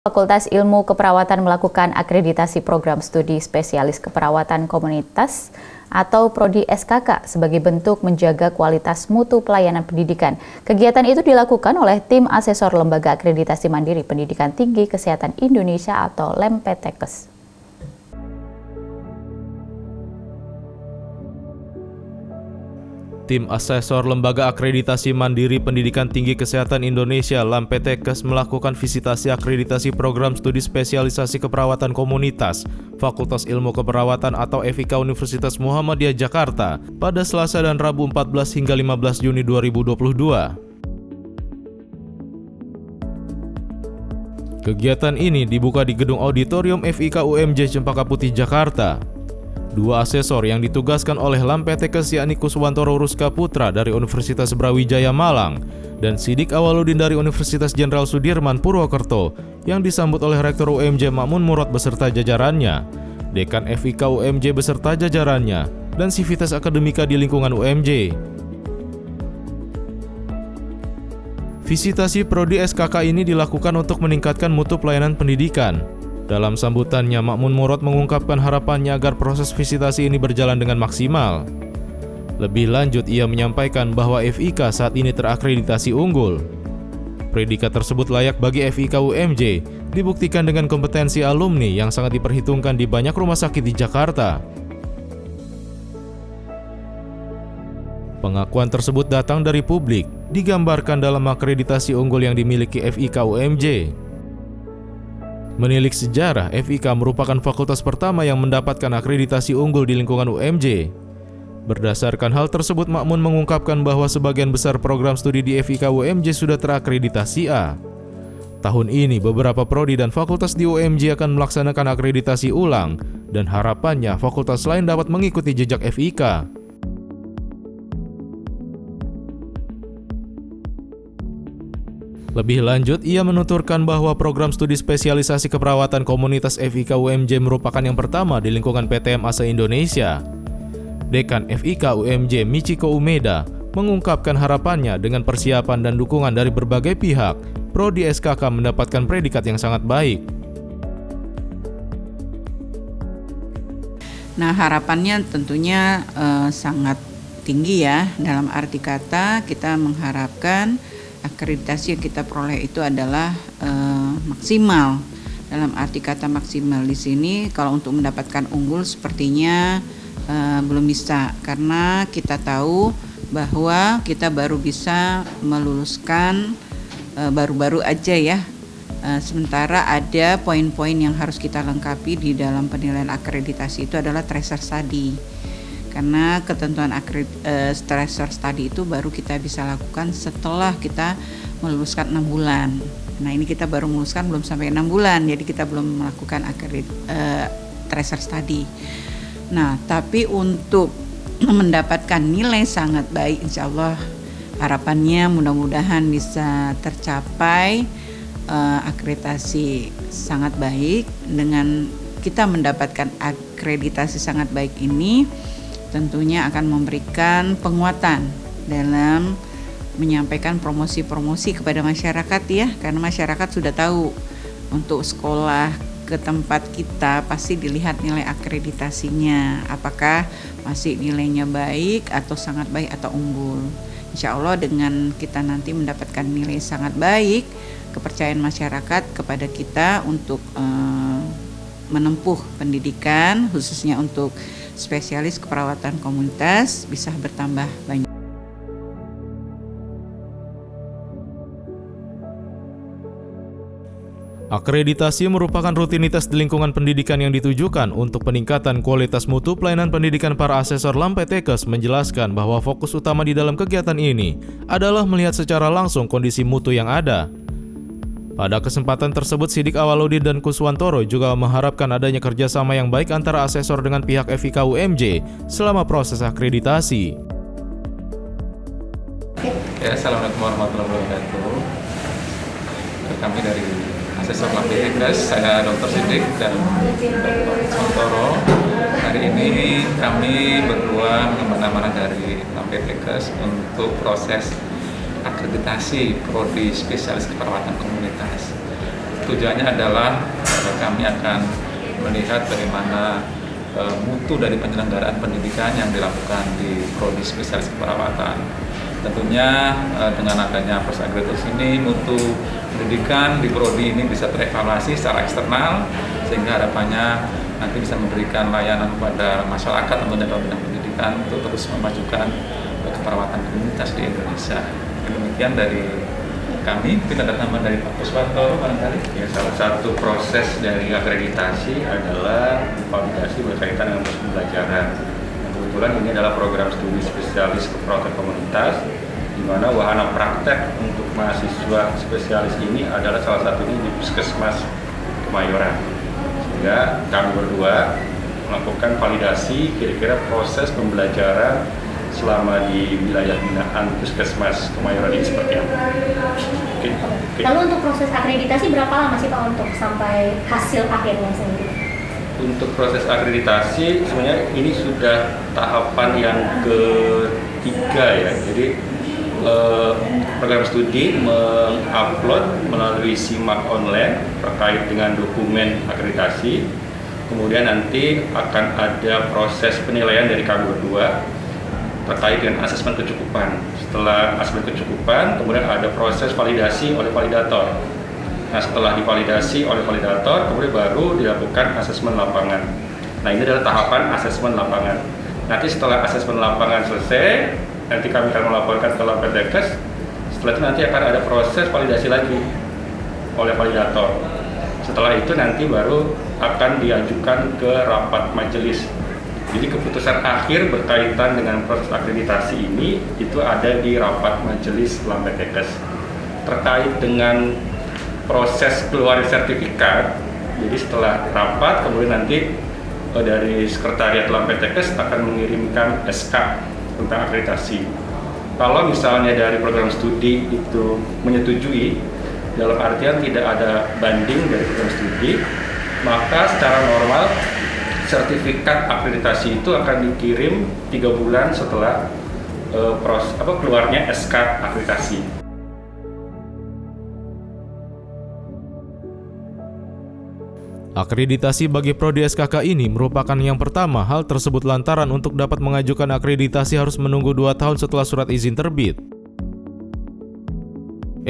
Fakultas Ilmu Keperawatan melakukan akreditasi program studi spesialis keperawatan komunitas atau Prodi SKK sebagai bentuk menjaga kualitas mutu pelayanan pendidikan. Kegiatan itu dilakukan oleh tim asesor Lembaga Akreditasi Mandiri Pendidikan Tinggi Kesehatan Indonesia atau LEMPTKES. Tim asesor Lembaga Akreditasi Mandiri Pendidikan Tinggi Kesehatan Indonesia (LEMPTKES) melakukan visitasi akreditasi program studi spesialisasi keperawatan komunitas Fakultas Ilmu Keperawatan atau FIK Universitas Muhammadiyah Jakarta pada Selasa dan Rabu 14 hingga 15 Juni 2022. Kegiatan ini dibuka di Gedung Auditorium FIK UMJ Cempaka Putih, Jakarta. Dua asesor yang ditugaskan oleh LEMPTKES yakni Kuswantoro Ruska Putra dari Universitas Brawijaya Malang dan Sidik Awaludin dari Universitas Jenderal Sudirman Purwokerto yang disambut oleh Rektor UMJ Ma'mun Murad beserta jajarannya, Dekan FIK UMJ beserta jajarannya, dan Sivitas Akademika di lingkungan UMJ. Visitasi Prodi SKK ini dilakukan untuk meningkatkan mutu pelayanan pendidikan. Dalam sambutannya, Ma'mun Murad mengungkapkan harapannya agar proses visitasi ini berjalan dengan maksimal. Lebih lanjut, ia menyampaikan bahwa FIK saat ini terakreditasi unggul. Predikat tersebut layak bagi FIK UMJ, dibuktikan dengan kompetensi alumni yang sangat diperhitungkan di banyak rumah sakit di Jakarta. Pengakuan tersebut datang dari publik, digambarkan dalam akreditasi unggul yang dimiliki FIK UMJ. Menilik sejarah, FIK merupakan fakultas pertama yang mendapatkan akreditasi unggul di lingkungan UMJ. Berdasarkan hal tersebut, Ma'mun mengungkapkan bahwa sebagian besar program studi di FIK UMJ sudah terakreditasi A. Tahun ini, beberapa prodi dan fakultas di UMJ akan melaksanakan akreditasi ulang, dan harapannya fakultas lain dapat mengikuti jejak FIK. Lebih lanjut, ia menuturkan bahwa program studi spesialisasi keperawatan komunitas FIK UMJ merupakan yang pertama di lingkungan PTM ASA Indonesia. Dekan FIK UMJ Michiko Umeda mengungkapkan harapannya dengan persiapan dan dukungan dari berbagai pihak, Prodi SKK mendapatkan predikat yang sangat baik. Nah, harapannya tentunya sangat tinggi ya. Dalam arti kata, kita mengharapkan akreditasi yang kita peroleh itu adalah maksimal. Dalam arti kata maksimal di sini, kalau untuk mendapatkan unggul sepertinya belum bisa, karena kita tahu bahwa kita baru bisa meluluskan baru-baru aja ya. Sementara ada poin-poin yang harus kita lengkapi di dalam penilaian akreditasi itu adalah tracer study. Karena ketentuan tracer study itu baru kita bisa lakukan setelah kita meluluskan 6 bulan. Nah, ini kita baru meluluskan belum sampai 6 bulan, jadi kita belum melakukan tracer study. Nah, tapi untuk mendapatkan nilai sangat baik, insya Allah harapannya mudah-mudahan bisa tercapai akreditasi sangat baik. Dengan kita mendapatkan akreditasi sangat baik ini, tentunya akan memberikan penguatan dalam menyampaikan promosi-promosi kepada masyarakat ya, karena masyarakat sudah tahu untuk sekolah ke tempat kita pasti dilihat nilai akreditasinya, apakah masih nilainya baik atau sangat baik atau unggul. Insya Allah dengan kita nanti mendapatkan nilai sangat baik, kepercayaan masyarakat kepada kita untuk menempuh pendidikan khususnya untuk spesialis keperawatan komunitas bisa bertambah banyak. Akreditasi merupakan rutinitas di lingkungan pendidikan yang ditujukan untuk peningkatan kualitas mutu pelayanan pendidikan. Para asesor LEMPTKES menjelaskan bahwa fokus utama di dalam kegiatan ini adalah melihat secara langsung kondisi mutu yang ada. Pada kesempatan tersebut, Sidik Awaludin dan Kuswantoro juga mengharapkan adanya kerjasama yang baik antara asesor dengan pihak FIK UMJ selama proses akreditasi. Ya, assalamualaikum warahmatullahi wabarakatuh. Kami dari asesor LEMPTKES, saya Dr. Sidik dan Dr. Kuswantoro. Hari ini kami berdua mengamanah dari LEMPTKES untuk proses akreditasi Prodi Spesialis Keperawatan Komunitas. tujuannya adalah kami akan melihat bagaimana mutu dari penyelenggaraan pendidikan yang dilakukan di Prodi Spesialis Keperawatan. Tentunya dengan adanya proses akreditasi ini, mutu pendidikan di Prodi ini bisa terevaluasi secara eksternal, sehingga harapannya nanti bisa memberikan layanan kepada masyarakat tentunya dalam bidang pendidikan untuk terus memajukan keperawatan komunitas di Indonesia. Demikian dari kami. Mungkin ada tambahan dari Pak Kuswanto barangkali. Ya, salah satu proses dari akreditasi adalah validasi berkaitan dengan proses pembelajaran. Kebetulan ini adalah program studi spesialis keperawatan komunitas, di mana wahana praktek untuk mahasiswa spesialis ini adalah salah satunya di Puskesmas Kemayoran. Sehingga kami berdua melakukan validasi kira-kira proses pembelajaran selama di wilayah binaan Puskesmas Kemayoran ini seperti apa. Oke. Lalu untuk proses akreditasi berapa lama sih Pak untuk sampai hasil akhirnya sendiri? Untuk proses akreditasi sebenarnya ini sudah tahapan yang ketiga ya. Jadi program studi mengupload melalui SIMAK online terkait dengan dokumen akreditasi. Kemudian nanti akan ada proses penilaian dari kami berdua terkait dengan asesmen kecukupan. Setelah asesmen kecukupan, kemudian ada proses validasi oleh validator. Nah, setelah divalidasi oleh validator, kemudian baru dilakukan asesmen lapangan. Nah, ini adalah tahapan asesmen lapangan. Nanti setelah asesmen lapangan selesai, nanti kami akan melaporkan ke Lampetekes. Setelah itu nanti akan ada proses validasi lagi oleh validator. Setelah itu nanti baru akan diajukan ke rapat majelis. Jadi keputusan akhir berkaitan dengan proses akreditasi ini itu ada di rapat majelis Lampetekes. Terkait dengan proses keluar sertifikat, jadi setelah rapat kemudian nanti dari sekretariat Lampetekes akan mengirimkan SK tentang akreditasi. Kalau misalnya dari program studi itu menyetujui, dalam artian tidak ada banding dari program studi, maka secara normal sertifikat akreditasi itu akan dikirim 3 bulan setelah keluarnya SK akreditasi. Akreditasi bagi Prodi SKK ini merupakan yang pertama. Hal tersebut lantaran untuk dapat mengajukan akreditasi harus menunggu 2 tahun setelah surat izin terbit.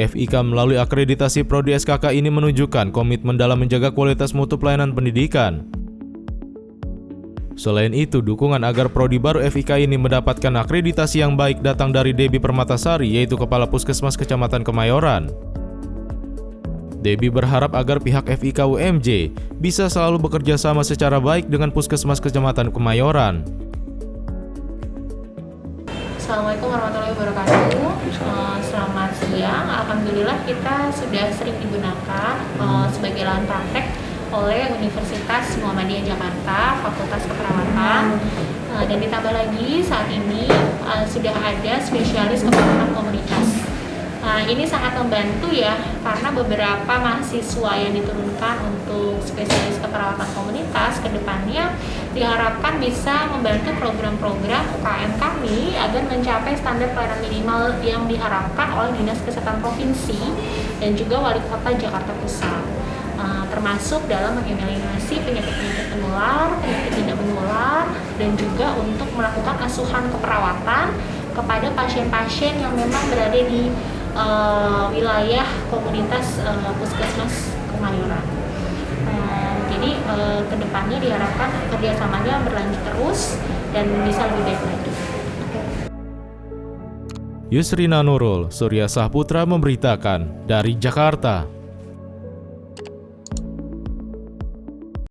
FIK melalui akreditasi Prodi SKK ini menunjukkan komitmen dalam menjaga kualitas mutu pelayanan pendidikan. Selain itu, dukungan agar prodi baru FIK ini mendapatkan akreditasi yang baik datang dari Debbie Permatasari, yaitu Kepala Puskesmas Kecamatan Kemayoran. Debbie berharap agar pihak FIK UMJ bisa selalu bekerja sama secara baik dengan Puskesmas Kecamatan Kemayoran. Assalamualaikum warahmatullahi wabarakatuh. Selamat siang. Alhamdulillah kita sudah sering digunakan sebagai lahan praktek oleh Universitas Muhammadiyah Jakarta, Fakultas Keperawatan, dan ditambah lagi saat ini sudah ada spesialis keperawatan komunitas. Ini sangat membantu ya, karena beberapa mahasiswa yang diturunkan untuk spesialis keperawatan komunitas kedepannya diharapkan bisa membantu program-program UKM kami agar mencapai standar pelayanan minimal yang diharapkan oleh Dinas Kesehatan Provinsi dan juga Wali Kota Jakarta Pusat. Termasuk dalam mengeliminasi penyakit-penyakit menular, penyakit tidak menular, dan juga untuk melakukan asuhan keperawatan kepada pasien-pasien yang memang berada di wilayah komunitas Puskesmas Kemayoran. Jadi kedepannya diharapkan kerjasamanya berlanjut terus dan bisa lebih baik lagi. Yusrina Nurul, Surya Sahputra memberitakan dari Jakarta.